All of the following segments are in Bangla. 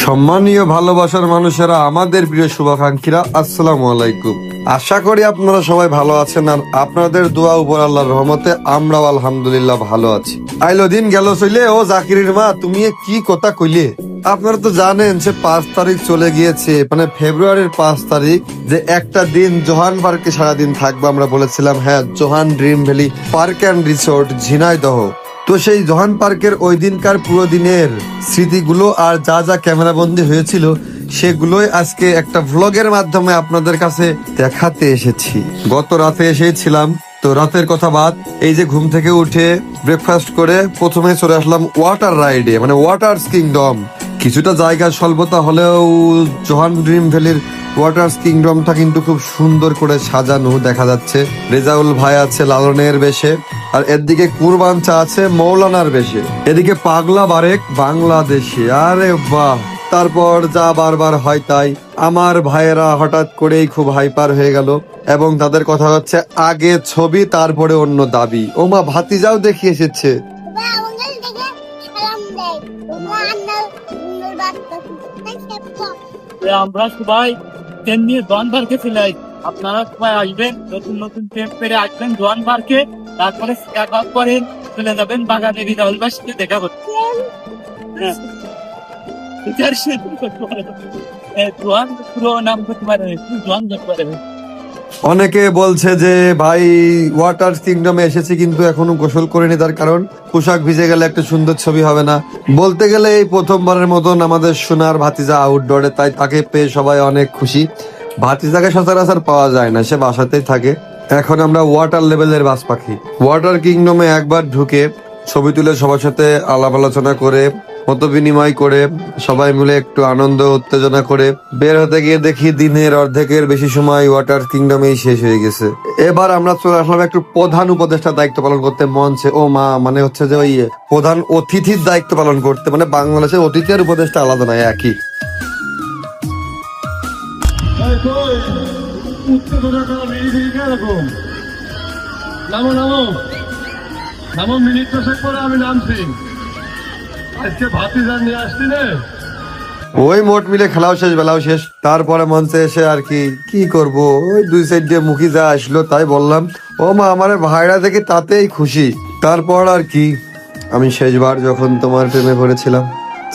সম্মানীয় ভালোবাসার মানুষেরা, আমাদের প্রিয় শুভাকাঙ্ক্ষীরা, আসসালামু আলাইকুম। আশা করি আপনারা সবাই ভালো আছেন, আর আপনাদের দোয়া উপর আল্লাহর রহমতে আমরাও আলহামদুলিল্লাহ ভালো আছি। আইলো দিন গেল চলে, ও জাকিরের মা, তুমি কি কথা কইলে? আপনারা তো জানেন যে 5 তারিখ চলে গিয়েছে, মানে ফেব্রুয়ারির 5 তারিখ, যে একটা দিন জোহান পার্কে সারাদিন থাকবো। আমরা বলেছিলাম হ্যাঁ, Johan Dream Valley Park and Resort Jhenaidah. তো সেই জোহান পার্কের ওই দিনকার পুরো দিনের স্মৃতিগুলো আর যা যা ক্যামেরাবন্দি হয়েছিল সেগুলোই আজকে একটা ভ্লগের মাধ্যমে আপনাদের কাছে দেখাতে এসেছি। গত রাতে এসেছিলাম, তো রাতের কথা বাদ, এই যে ঘুম থেকে উঠে ব্রেকফাস্ট করে প্রথমে চলে আসলাম ওয়াটার রাইডে, মানে ওয়াটার কিংডম। কিছুটা জায়গা স্বল্পতা হলেও জোহান ড্রিম ভ্যালির ওয়াটার কিংডমটা কিন্তু খুব সুন্দর করে সাজানো দেখা যাচ্ছে। রেজাউল ভাই আছে লালনের বেশে, আর এদিকে কুরবান চা আছে মৌলানার বেশে, এদিকে পাগলা বারেক বাংলাদেশে। আরে বাহ! তারপর যা বারবার হয় তাই, আমার ভাইয়েরা হঠাৎ করেই খুব হাইপার হয়ে গেল, এবং তাদের কথা হচ্ছে আগে ছবি তারপরে অন্য দাবি। ও মা, ভাতিজাও দেখি এসেছে। আমরা সবাই ট্রেন নিয়ে জোয়ান পার্কে চলে আসি। আপনারা সবাই আসবেন, নতুন নতুন ট্রেন পেরে আসবেন জোয়ান পার্কে, তারপরে করে চলে যাবেন বাগানে রিজাউলবার সাথে দেখা করতে। জোয়ান পুরো নাম করতে পারে, জোয়ান ধরতে পারে। অনেকে বলছে যে ভাই ওয়াটার কিংডমে এসেছি কিন্তু এখনো গোসল করিনি, তার কারণ পোশাক ভিজে গেলে একটা সুন্দর ছবি হবে না। বলতে গেলে এই প্রথমবারের মতন আমাদের সোনার ভাতিজা আউটডোরে, তাই তাকে পেয়ে সবাই অনেক খুশি। ভাতিজাকে সচরাচর পাওয়া যায় না, সে বাসাতেই থাকে। এখন আমরা ওয়াটার লেভেলের বাস পাখি। ওয়াটার কিংডমে একবার ঢুকে ছবি তুলে সবার সাথে আলাপ আলোচনা করে, মত বিনিময় করে, সবাই মিলে একটু আনন্দ উত্তেজনা করে বের হতে গিয়ে দেখি দিনের অর্ধেকের বেশি সময় ওয়াটার কিংডমেই শেষ হয়ে গেছে। এবার আমরা চলে আসলাম একটু প্রধান উপদেষ্টার দায়িত্ব পালন করতে মঞ্চে। ও মা, মানে হচ্ছে যে ওই প্রধান অতিথির দায়িত্ব পালন করতে, মানে বাংলাদেশের অতিথি আর উপদেষ্টা আলাদা নয়, একই। নামো নামো নামো, মিনিট দশেক পরে আমি নামছি। আজকে ভাতিজা নিয়ে আসছি রে। ওই মোট মিলে খেলাও শেষ, বেলাও শেষ। তারপরে মঞ্চে এসে আর কি করব, ওই 2 সাইড দিয়ে মুখী যা আসলো তাই বললাম। ও মা, আমার ভাইরা দেখে তাতেই খুশি। তারপর আর কি, আমি শেষবার যখন তোমার প্রেমে পড়েছিলাম,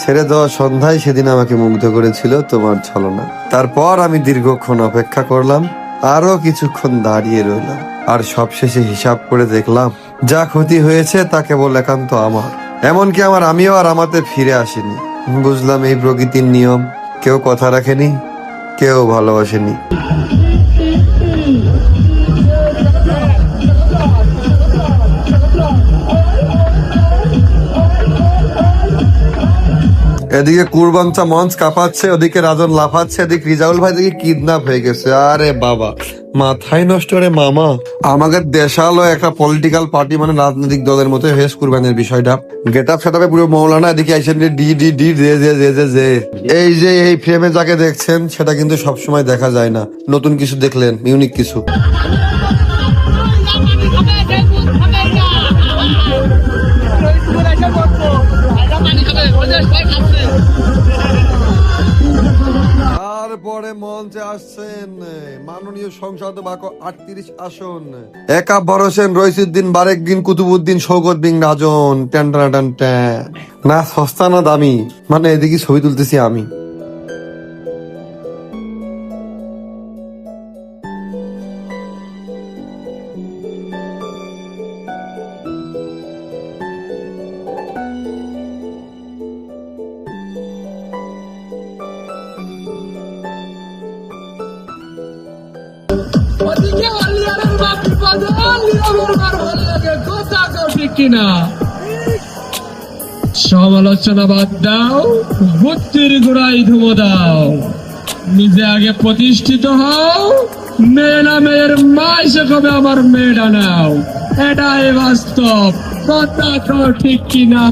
ছেড়ে দেওয়া সন্ধ্যায় সেদিন আমাকে মুগ্ধ করেছিল তোমার ছলনা। তারপর আমি দীর্ঘক্ষণ অপেক্ষা করলাম, আরো কিছুক্ষণ দাঁড়িয়ে রইলাম, আর সবশেষে হিসাব করে দেখলাম যা ক্ষতি হয়েছে তা কেবল একান্ত আমার। এমনকি আমার আমিও আর আমাতে ফিরে আসিনি। বুঝলাম এই প্রকৃতির নিয়ম, কেউ কথা রাখেনি, কেউ ভালোবাসেনি। এদিকে কুরবানচা মঞ্চ কাঁপাচ্ছে, ওদিকে রাজন লাফাচ্ছে, এদিকে রিজাউল ভাই দেখি কিডন্যাপ হয়ে গেছে। আরে বাবা, মাথায় নষ্ট রে মামা। আমাদের দেশালো একটা পলিটিক্যাল পার্টি, মানে রাজনৈতিক দলের মতো হয়েছে কুরবানের বিষয়টা। গেট আপ সেটআপে পুরো মৌলানা, এদিকে আইসেন D D D J J J J J. এই যে এই ফ্রেমে যাকে দেখছেন সেটা কিন্তু সবসময় দেখা যায় না। নতুন কিছু দেখলেন, ইউনিক কিছু। তারপরে মঞ্চে আসছেন মাননীয় সংসদ বাক 38 আসন, একাব্বর হোসেন, রইসুদ্দিন, বারেক বিন কুতুবুদ্দিন, শওকত বিন রাজন। না সস্তা না দামি, মানে এদিকে ছবি তুলতেছি আমি। সমালোচনা বাদ দাও, বুদ্ধির গোড়ায় ধুমো দাও, নিজে আগে প্রতিষ্ঠিত হও। মেয়ে না মেয়ের মা এসে কবে আমার মেয়েটা নাও, এটাই বাস্তব কথা, তো ঠিক কিনা?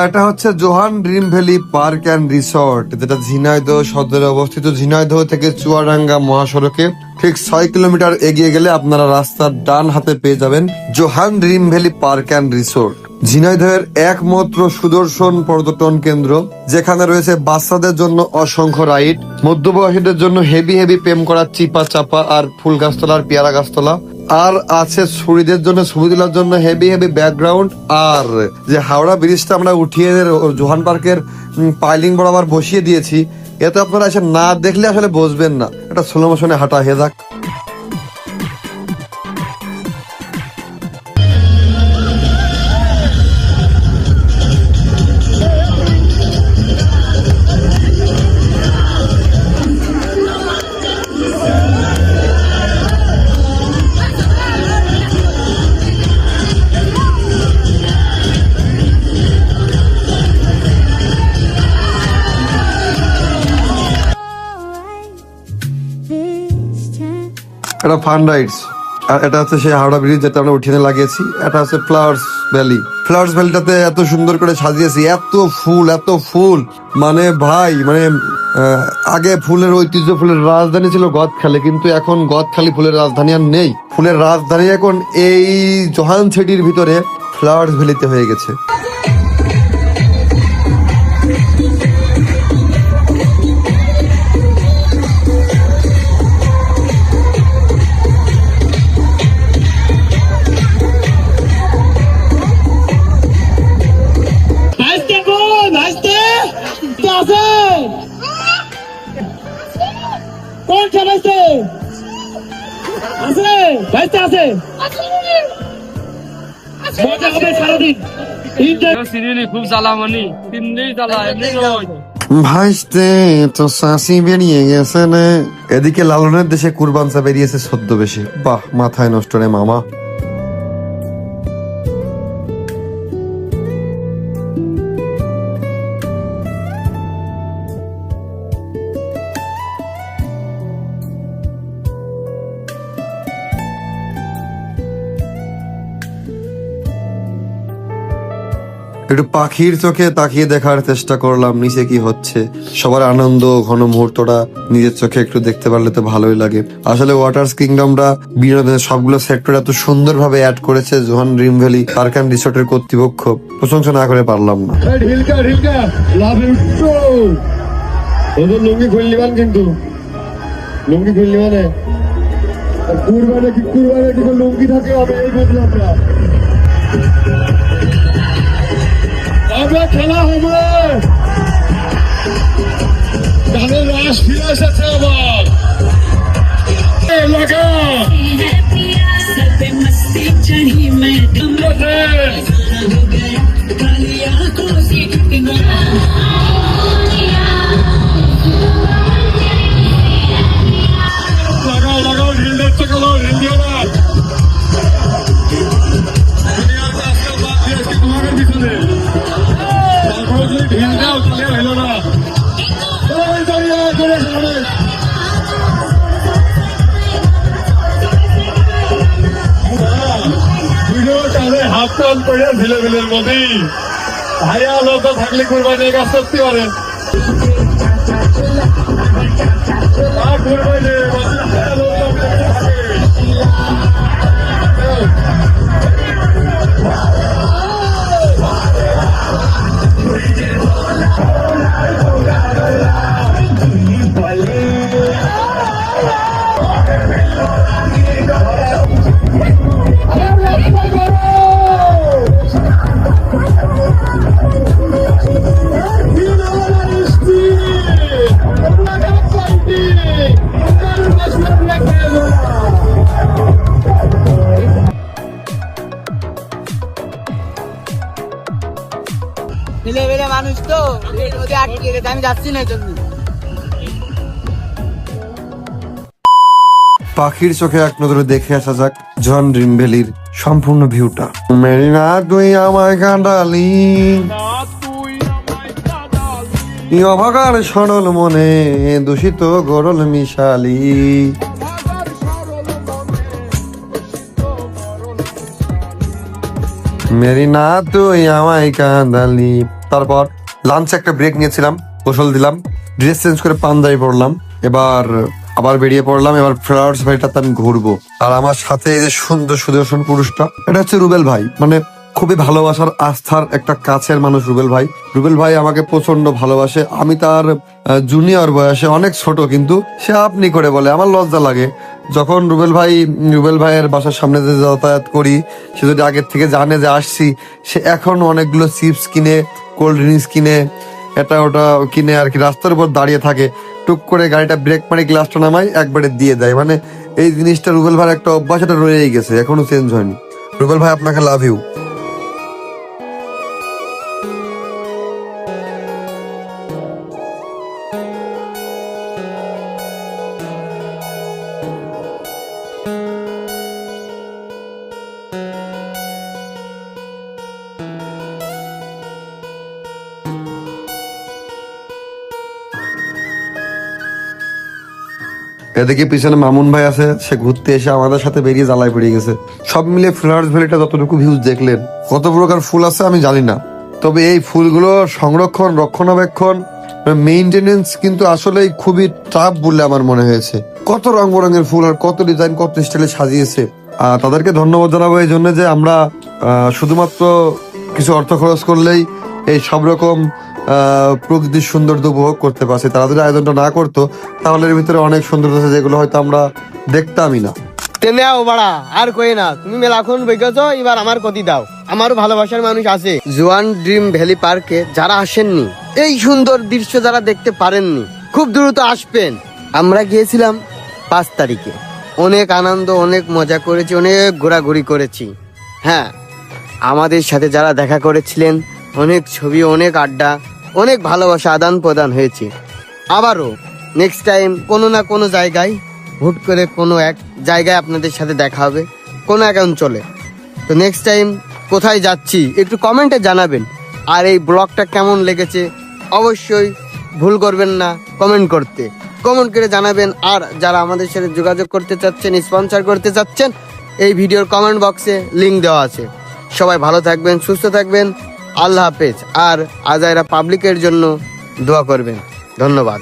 এটা হচ্ছে Johan Dream Valley Park and Resort, যেটা ঝিনাইদহ সদরে অবস্থিত। ঝিনাইদহ থেকে চুয়াডাঙ্গা মহাসড়কে ঠিক 6 কিলোমিটার এগিয়ে গেলে আপনারা রাস্তার ডান হাতে পেয়ে যাবেন Johan Dream Valley Park and Resort. ঝিনাইদহের একমাত্র সুদর্শন পর্যটন কেন্দ্র, যেখানে রয়েছে বাচ্চাদের জন্য অসংখ্য রাইড, মধ্যবয়সীদের জন্য হেভি হেভি প্রেম করার চিপা চাপা আর ফুল গাছতলা আর পেয়ারা গাছতলা, আর আছে ছুরিদের জন্য ছবি তোলার জন্য হেভি হেভি ব্যাকগ্রাউন্ড। আর যে হাওড়া ব্রিজটা আমরা উঠিয়ে জোহান পার্কের পাইলিং বরাবর বসিয়ে দিয়েছি, এতে আপনারা এসে না দেখলে আসলে বুঝবেন না। এটা স্লো মোশনে হাঁটা হয়ে যাক। এটা ফান রাইডস, আর এটা হচ্ছে সেই হাওড়া ব্রিজ যেটা আমরা উঠিয়ে লাগিয়েছি। এটা হচ্ছে ফ্লাওয়ার্স ভ্যালি। ফ্লাওয়ার্স ভ্যালিটাতে এত সুন্দর করে সাজিয়েছি, এত ফুল, মানে ভাই মানে আগে ফুলের ঐতিহ্য, ফুলের রাজধানী ছিল গদখালি, কিন্তু এখন গদখালি ফুলের রাজধানী আর নেই। ফুলের রাজধানী এখন এই জোহান সিটির ভিতরে ফ্লাওয়ার্স ভ্যালিতে হয়ে গেছে। কোন চালাইছে আছে ভাইতে আছে মজা হবে সারাদিন। সিরিয়ালি খুব জ্বালামনি, তিন দিন জ্বালা এমনি নয় ভাইস্তে তো শাসি বেরিয়ে গেছে না। এদিকে লালনের দেশে কুরবানসা বেরিয়েছে সদ্য বেশি। বাহ, মাথায় নষ্ট রে মামা। একটু পাখির চোখে তাকিয়ে দেখার চেষ্টা করলাম নিচে কি হচ্ছে। সবার আনন্দ ঘন মুহূর্তটা নিজের চোখে একটু দেখতে পারলে তো ভালোই লাগে। আসলে ওয়াটার্স কিংডমটা বিনোদনের সবগুলো সেক্টর এত সুন্দর ভাবে অ্যাড করেছে Johan Dream Valley Park and রিসোর্টের কর্তৃপক্ষ, প্রশংসা না করে পারলাম না। লুঙ্গি খুললিবান, কিন্তু লুঙ্গি খুললি মানে কুরবানে কি লুঙ্গি থাকে, আমি এই বুঝলাম না। খেলা হবে, তাদের রাস ফিরে এসেছে আবার। এলাকা मस्ती चढ़ी मैं काली आंखों से कितना লাগাও ঢিল দিচ্ছে, গেল ঢিল দিও না। তোমাদের পিছনে তারপরে যদি ঢিল দাও তাহলে হলো না। হাত টান করে ঢিলে ঢিলের মধ্যে ভাইয়া লোক থাকলে কুরবানি কাজ করতে পারেন। কুরবানি ছেলেবেলে মানুষ তো নদী আটকে গেছে, আমি যাচ্ছি না জন্য। পাখির চোখে এক নজরে দেখে আসা যাক জোহান ড্রিম ভ্যালির সম্পূর্ণ ভিউটা। মেরিনা তুই আমায় কাঁদালি, অভাগার সরল মনে দূষিত গরল মিশালি। মেরিনা তুই আমায় কাঁদালি। তারপর লাঞ্চে একটা ব্রেক নিয়েছিলাম, গোসল দিলাম, ড্রেস চেঞ্জ করে পাঞ্জাবি পরলাম, এবার আবার বেরিয়ে পড়লাম। এবার ফ্লাওয়ার্স বাড়িটাতে আমি ঘুরবো। আর আমার সাথে এই যে সুন্দর সুদর্শন পুরুষটা, এটা হচ্ছে রুবেল ভাই, মানে খুবই ভালোবাসার আস্থার একটা কাছের মানুষ রুবেল ভাই। রুবেল ভাই আমাকে প্রচন্ড ভালোবাসে। আমি তার জুনিয়র বয়সে অনেক ছোট, কিন্তু সে আপনি করে বলে, আমার লজ্জা লাগে যখন রুবেল ভাইয়ের বাসার সামনে যে যাতায়াত করি, সে যদি আগের থেকে জানে যে আসছি, সে এখন অনেকগুলো চিপস কিনে, কোল্ড ড্রিঙ্কস কিনে, এটা ওটা কিনে আর কি রাস্তার উপর দাঁড়িয়ে থাকে, টুক করে গাড়িটা ব্রেক মারি, গ্লাসটা নামাই, একবারে দিয়ে দেয়। মানে এই জিনিসটা রুবেল ভাইয়ের একটা অভ্যাস, এটা রয়েই গেছে, এখনো চেঞ্জ হয়নি। রুবেল ভাই, আপনাকে লাভ ইউ। এদিকে পিছনে মামুন ভাই আছে, সে ঘুরতে এসে আমাদের সাথে বেরিয়ে জ্বালায় পড়ে গেছে। সব মিলে ফ্লাওয়ার্স ভ্যালিটা যতটুকু ভিউজ দেখলেন, কত প্রকার ফুল আছে আমি জানি না, তবে এই ফুলগুলো সংরক্ষণ, রক্ষণাবেক্ষণ, মেইনটেনেন্স কিন্তু আসলেই খুবই টাফ বলে আমার মনে হয়েছে। কত রং বেরঙের ফুল আর কত ডিজাইন, কত স্টাইলে সাজিয়েছে। তাদেরকে ধন্যবাদ জানাবো এই জন্য যে আমরা শুধুমাত্র কিছু অর্থ খরচ করলেই এই সব রকম প্রকৃতির সৌন্দর্য উপভোগ করতে পারছি। তারা যদি আয়োজনটা না করতো, তাহলে এর ভিতরে অনেক সৌন্দর্য আছে যেগুলো হয়তো আমরা দেখতামই না। তেনে আও বাড়া, আর কই না, তুমি মেলাখন বেগেছো, এবার আমার কতি দাও। আমারও ভালোবাসার মানুষ আছে। জোয়ান ড্রিম ভ্যালি পার্কে যারা আসেননি, এই সুন্দর দৃশ্য যারা দেখতে পারেননি, খুব দ্রুত আসবেন। আমরা গিয়েছিলাম 5 তারিখে, অনেক আনন্দ, অনেক মজা করেছি, অনেক ঘোরাঘুরি করেছি। হ্যাঁ, আমাদের সাথে যারা দেখা করেছিলেন, অনেক ছবি, অনেক আড্ডা, অনেক ভালোবাসা আদান প্রদান হয়েছে। আবারও নেক্সট টাইম কোনো না কোনো জায়গায়, হুট করে কোনো এক জায়গায় আপনাদের সাথে দেখা হবে, কোনো এক অঞ্চলে। তো নেক্সট টাইম কোথায় যাচ্ছি একটু কমেন্টে জানাবেন। আর এই ব্লগটা কেমন লেগেছে অবশ্যই ভুল করবেন না কমেন্ট করতে, কমেন্ট করে জানাবেন। আর যারা আমাদের সাথে যোগাযোগ করতে চাচ্ছেন, স্পন্সর করতে চাচ্ছেন, এই ভিডিওর কমেন্ট বক্সে লিংক দেওয়া আছে। সবাই ভালো থাকবেন, সুস্থ থাকবেন, আল্লাহ হাফেজ। আর আজাইরা পাবলিকের জন্য দোয়া করবেন। ধন্যবাদ।